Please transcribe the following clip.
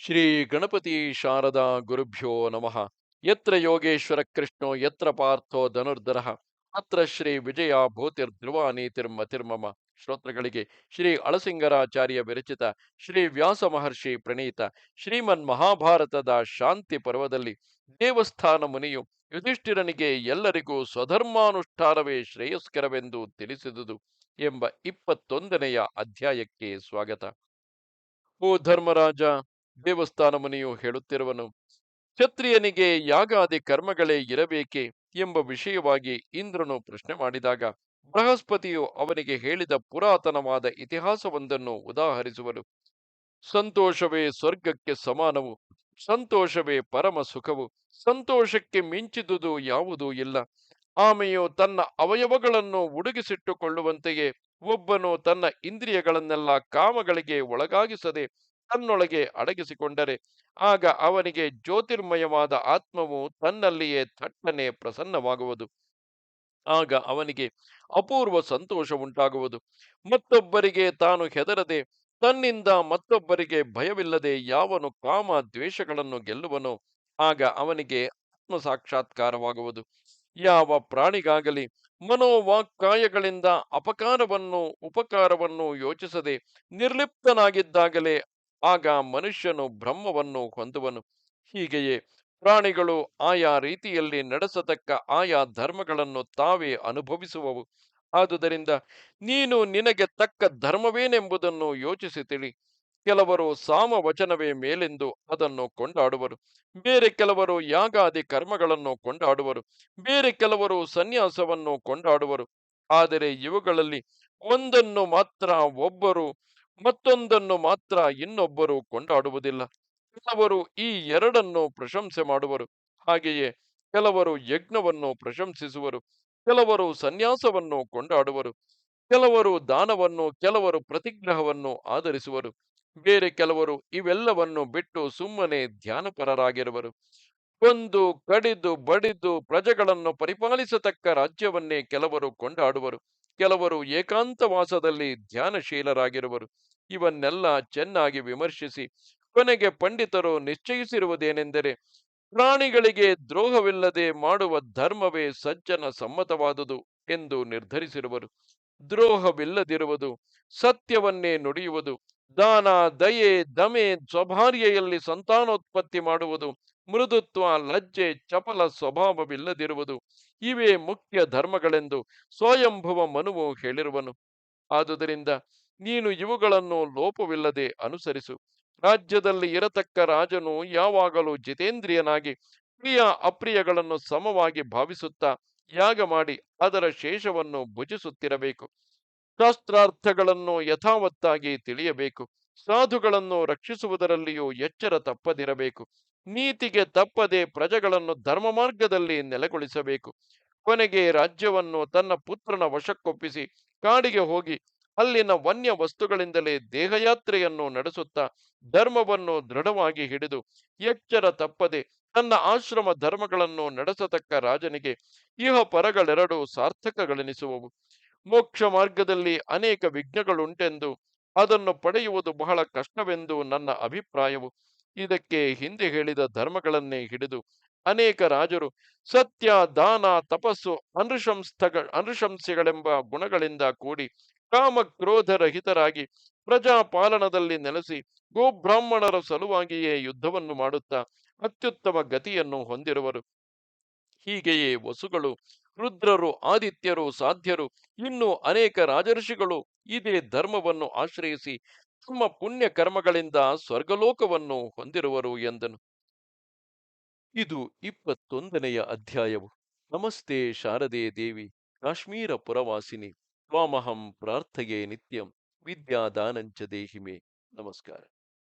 ಶ್ರೀ ಗಣಪತಿ ಶಾರದಾ ಗುರುಭ್ಯೋ ನಮಃ. ಯತ್ರ ಯೋಗೇಶ್ವರ ಕೃಷ್ಣೋ ಯತ್ರ ಪಾರ್ಥೋ ಧನುರ್ಧರಃ ಅತ್ರ ಶ್ರೀ ವಿಜಯ ಭೂತಿರ್ಧ್ರುವ ನೀತಿರ್ಮತಿರ್ಮಮ. ಶ್ರೋತೃಗಳಿಗೆ ಶ್ರೀ ಅಳಸಿಂಗರಾಚಾರ್ಯ ವಿರಚಿತ ಶ್ರೀ ವ್ಯಾಸ ಮಹರ್ಷಿ ಪ್ರಣೀತ ಶ್ರೀಮನ್ ಮಹಾಭಾರತದ ಶಾಂತಿ ಪರ್ವದಲ್ಲಿ ದೇವಸ್ಥಾನ ಮುನಿಯು ಯುಧಿಷ್ಠಿರನಿಗೆ ಎಲ್ಲರಿಗೂ ಸ್ವಧರ್ಮಾನುಷ್ಠಾನವೇ ಶ್ರೇಯಸ್ಕರವೆಂದು ತಿಳಿಸಿದುದು ಎಂಬ 21ನೆಯ ಅಧ್ಯಾಯಕ್ಕೆ ಸ್ವಾಗತ. ಓ ಧರ್ಮರಾಜ, ದೇವಸ್ಥಾನ ಮುನಿಯು ಹೇಳುತ್ತಿರುವನು, ಕ್ಷತ್ರಿಯನಿಗೆ ಯಾಗಾದಿ ಕರ್ಮಗಳೇ ಇರಬೇಕೆ ಎಂಬ ವಿಷಯವಾಗಿ ಇಂದ್ರನು ಪ್ರಶ್ನೆ ಮಾಡಿದಾಗ ಬೃಹಸ್ಪತಿಯು ಅವನಿಗೆ ಹೇಳಿದ ಪುರಾತನವಾದ ಇತಿಹಾಸವೊಂದನ್ನು ಉದಾಹರಿಸುವನು. ಸಂತೋಷವೇ ಸ್ವರ್ಗಕ್ಕೆ ಸಮಾನವು, ಸಂತೋಷವೇ ಪರಮ ಸುಖವು, ಸಂತೋಷಕ್ಕೆ ಮಿಂಚಿದುದು ಯಾವುದೂ ಇಲ್ಲ. ಆಮೆಯು ತನ್ನ ಅವಯವಗಳನ್ನು ಉಡುಗಿಸಿಟ್ಟುಕೊಳ್ಳುವಂತೆಯೇ ಒಬ್ಬನು ತನ್ನ ಇಂದ್ರಿಯಗಳನ್ನೆಲ್ಲ ಕಾಮಗಳಿಗೆ ಒಳಗಾಗಿಸದೆ ತನ್ನೊಳಗೆ ಅಡಗಿಸಿಕೊಂಡರೆ ಆಗ ಅವನಿಗೆ ಜ್ಯೋತಿರ್ಮಯವಾದ ಆತ್ಮವು ತನ್ನಲ್ಲಿಯೇ ಥಟ್ಟನೆ ಪ್ರಸನ್ನವಾಗುವುದು. ಆಗ ಅವನಿಗೆ ಅಪೂರ್ವ ಸಂತೋಷ ಉಂಟಾಗುವುದು. ಮತ್ತೊಬ್ಬರಿಗೆ ತಾನು ಹೆದರದೆ ತನ್ನಿಂದ ಮತ್ತೊಬ್ಬರಿಗೆ ಭಯವಿಲ್ಲದೆ ಯಾವನು ಕಾಮ ದ್ವೇಷಗಳನ್ನು ಗೆಲ್ಲುವನೋ ಆಗ ಅವನಿಗೆ ಆತ್ಮ ಸಾಕ್ಷಾತ್ಕಾರವಾಗುವುದು. ಯಾವ ಪ್ರಾಣಿಗಾಗಲಿ ಮನೋವಾಕ್ಕಾಯಗಳಿಂದ ಅಪಕಾರವನ್ನು ಉಪಕಾರವನ್ನು ಯೋಚಿಸದೆ ನಿರ್ಲಿಪ್ತನಾಗಿದ್ದಾಗಲೇ ಆಗ ಮನುಷ್ಯನು ಬ್ರಹ್ಮವನ್ನು ಹೊಂದುವನು. ಹೀಗೆಯೇ ಪ್ರಾಣಿಗಳು ಆಯಾ ರೀತಿಯಲ್ಲಿ ನಡೆಸತಕ್ಕ ಆಯಾ ಧರ್ಮಗಳನ್ನು ತಾವೇ ಅನುಭವಿಸುವವು. ಆದುದರಿಂದ ನೀನು ನಿನಗೆ ತಕ್ಕ ಧರ್ಮವೇನೆಂಬುದನ್ನು ಯೋಚಿಸಿ ತಿಳಿ. ಕೆಲವರು ಸಾಮವಚನವೇ ಮೇಲೆಂದು ಅದನ್ನು ಕೊಂಡಾಡುವರು, ಬೇರೆ ಕೆಲವರು ಯಾಗಾದಿ ಕರ್ಮಗಳನ್ನು ಕೊಂಡಾಡುವರು, ಬೇರೆ ಕೆಲವರು ಸನ್ಯಾಸವನ್ನು ಕೊಂಡಾಡುವರು. ಆದರೆ ಇವುಗಳಲ್ಲಿ ಒಂದನ್ನು ಮಾತ್ರ ಒಬ್ಬರು, ಮತ್ತೊಂದನ್ನು ಮಾತ್ರ ಇನ್ನೊಬ್ಬರು ಕೊಂಡಾಡುವುದಿಲ್ಲ. ಕೆಲವರು ಈ ಎರಡನ್ನು ಪ್ರಶಂಸೆ ಮಾಡುವರು. ಹಾಗೆಯೇ ಕೆಲವರು ಯಜ್ಞವನ್ನು ಪ್ರಶಂಸಿಸುವರು, ಕೆಲವರು ಸನ್ಯಾಸವನ್ನು ಕೊಂಡಾಡುವರು, ಕೆಲವರು ದಾನವನ್ನು, ಕೆಲವರು ಪ್ರತಿಗ್ರಹವನ್ನು ಆಧರಿಸುವರು, ಬೇರೆ ಕೆಲವರು ಇವೆಲ್ಲವನ್ನು ಬಿಟ್ಟು ಸುಮ್ಮನೆ ಧ್ಯಾನಪರರಾಗಿರುವರು. ಕೊಂದು ಕಡಿದು ಬಡಿದು ಪ್ರಜೆಗಳನ್ನು ಪರಿಪಾಲಿಸತಕ್ಕ ರಾಜ್ಯವನ್ನೇ ಕೆಲವರು ಕೊಂಡಾಡುವರು, ಕೆಲವರು ಏಕಾಂತವಾಸದಲ್ಲಿ ಧ್ಯಾನಶೀಲರಾಗಿರುವರು. ಇವನ್ನೆಲ್ಲ ಚೆನ್ನಾಗಿ ವಿಮರ್ಶಿಸಿ ಕೊನೆಗೆ ಪಂಡಿತರು ನಿಶ್ಚಯಿಸಿರುವುದೇನೆಂದರೆ, ಪ್ರಾಣಿಗಳಿಗೆ ದ್ರೋಹವಿಲ್ಲದೆ ಮಾಡುವ ಧರ್ಮವೇ ಸಜ್ಜನ ಸಮ್ಮತವಾದುದು ಎಂದು ನಿರ್ಧರಿಸಿರುವರು. ದ್ರೋಹವಿಲ್ಲದಿರುವುದು, ಸತ್ಯವನ್ನೇ ನುಡಿಯುವುದು, ದಾನ ದಯೆ ದಮೆ ಸ್ವಭಾರ್ಯೆಯಲ್ಲಿ ಸಂತಾನೋತ್ಪತ್ತಿ ಮಾಡುವುದು, ಮೃದುತ್ವ ಲಜ್ಜೆ ಚಪಲ ಸ್ವಭಾವವಿಲ್ಲದಿರುವುದು, ಇವೇ ಮುಖ್ಯ ಧರ್ಮಗಳೆಂದು ಸ್ವಯಂಭುವ ಮನುವು ಹೇಳಿರುವನು. ಆದುದರಿಂದ ನೀನು ಇವುಗಳನ್ನು ಲೋಪವಿಲ್ಲದೆ ಅನುಸರಿಸು. ರಾಜ್ಯದಲ್ಲಿ ಇರತಕ್ಕ ರಾಜನು ಯಾವಾಗಲೂ ಜಿತೇಂದ್ರಿಯನಾಗಿ ಪ್ರಿಯ ಅಪ್ರಿಯಗಳನ್ನು ಸಮವಾಗಿ ಭಾವಿಸುತ್ತಾ ಯಾಗ ಮಾಡಿ ಅದರ ಶೇಷವನ್ನು ಭುಜಿಸುತ್ತಿರಬೇಕು. ಶಾಸ್ತ್ರಾರ್ಥಗಳನ್ನು ಯಥಾವತ್ತಾಗಿ ತಿಳಿಯಬೇಕು. ಸಾಧುಗಳನ್ನು ರಕ್ಷಿಸುವುದರಲ್ಲಿಯೂ ಎಚ್ಚರ ತಪ್ಪದಿರಬೇಕು. ನೀತಿಗೆ ತಪ್ಪದೆ ಪ್ರಜೆಗಳನ್ನು ಧರ್ಮ ಮಾರ್ಗದಲ್ಲಿ ನೆಲೆಗೊಳಿಸಬೇಕು. ಕೊನೆಗೆ ರಾಜ್ಯವನ್ನು ತನ್ನ ಪುತ್ರನ ವಶಕ್ಕೊಪ್ಪಿಸಿ ಕಾಡಿಗೆ ಹೋಗಿ ಅಲ್ಲಿನ ವನ್ಯ ವಸ್ತುಗಳಿಂದಲೇ ದೇಹಯಾತ್ರೆಯನ್ನು ನಡೆಸುತ್ತಾ ಧರ್ಮವನ್ನು ದೃಢವಾಗಿ ಹಿಡಿದು ಎಚ್ಚರ ತಪ್ಪದೆ ತನ್ನ ಆಶ್ರಮ ಧರ್ಮಗಳನ್ನು ನಡೆಸತಕ್ಕ ರಾಜನಿಗೆ ಇಹ ಪರಗಳೆರಡೂ ಸಾರ್ಥಕಗಳೆನಿಸುವವು. ಮೋಕ್ಷ ಮಾರ್ಗದಲ್ಲಿ ಅನೇಕ ವಿಘ್ನಗಳುಂಟೆಂದು ಅದನ್ನು ಪಡೆಯುವುದು ಬಹಳ ಕಷ್ಟವೆಂದು ನನ್ನ ಅಭಿಪ್ರಾಯವು. ಇದಕ್ಕೆ ಹಿಂದೆ ಹೇಳಿದ ಧರ್ಮಗಳನ್ನೇ ಹಿಡಿದು ಅನೇಕ ರಾಜರು ಸತ್ಯ ದಾನ ತಪಸ್ಸು ಅನುಶಂಸೆಗಳೆಂಬ ಗುಣಗಳಿಂದ ಕೂಡಿ ಕಾಮಕ್ರೋಧರಹಿತರಾಗಿ ಪ್ರಜಾಪಾಲನದಲ್ಲಿ ನೆಲೆಸಿ ಗೋಬ್ರಾಹ್ಮಣರ ಸಲುವಾಗಿಯೇ ಯುದ್ಧವನ್ನು ಮಾಡುತ್ತಾ ಅತ್ಯುತ್ತಮ ಗತಿಯನ್ನು ಹೊಂದಿರುವರು. ಹೀಗೆಯೇ ವಸುಗಳು, ರುದ್ರರು, ಆದಿತ್ಯರು, ಸಾಧ್ಯರು, ಇನ್ನೂ ಅನೇಕ ರಾಜರ್ಷಿಗಳು ಇದೇ ಧರ್ಮವನ್ನು ಆಶ್ರಯಿಸಿ ತಮ್ಮ ಪುಣ್ಯ ಕರ್ಮಗಳಿಂದ ಸ್ವರ್ಗಲೋಕವನ್ನು ಹೊಂದಿರುವರು ಎಂದನು. ಇದು 21ನೆಯ ಅಧ್ಯಾಯವು. ನಮಸ್ತೆ ಶಾರದೆ ದೇವಿ, ಕಾಶ್ಮೀರ ಪುರವಾಸಿನಿ, ತ್ವಾಮಹಂ ಪ್ರಾರ್ಥಯೇ ನಿತ್ಯಂ, ವಿದ್ಯಾದಾನಂಚ ದೇಹಿಮೆ. ನಮಸ್ಕಾರ.